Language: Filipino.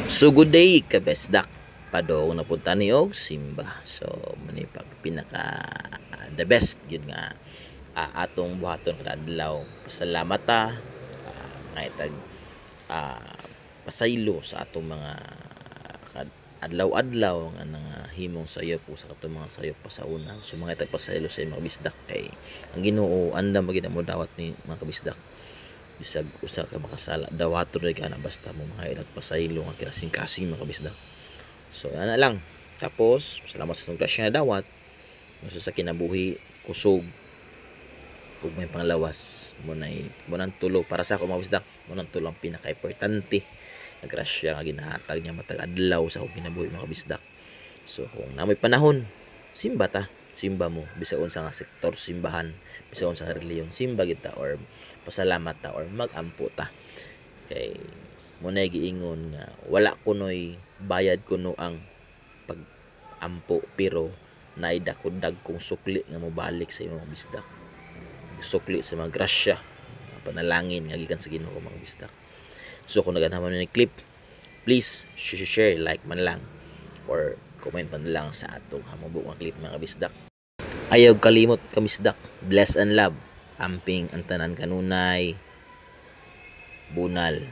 So good day kabesdak padong napunta ni og simba. So muni pag pinaka the best yun nga atong buhaton kada adlaw. Pasalamat ta mga itag pasaylo sa atong mga adlaw-adlaw nga nang himong sayo po sa katong mga sayo pa sa una. So mga itag pasaylo sa mga kabisdak kay ang Ginoo andam magid mo dawat ni mga kabisdak bisag usa ka makasala dawaton ray ka na basta mo mga ilag pasaylo nga kinasing-kasing mga kabisdak. So ana lang, tapos salamat sa itong klaseng na dawat sa kinabuhi kusog ug may panglawas mo nang tulo para sa ako mga kabisdak, mo nang tulo ang pinaka-importante na grasya nga ginahatag niya matag adlaw sa akong kinabuhi mga kabisdak. So kung namoy panahon simba ta, simba mo bisa unsa nga sektor simbahan, bisa unsa nga reliyon simba kita or pasalamat ta or magampo ta kay munay giingon nga wala kunoy bayad kuno ang pag-ampo pero naay dakodag kong sukli nga mobalik sa imong bisdak, sukli sa mga grasya panalangin nga gikan sa Ginoo mga bisdak. So kung naganaman ni clip, please share, like man lang or comment man lang sa atong hamubok nga clip mga bisdak. Ayaw kalimot kamisdak, bless and love, amping ang tanan kanunay, bunal.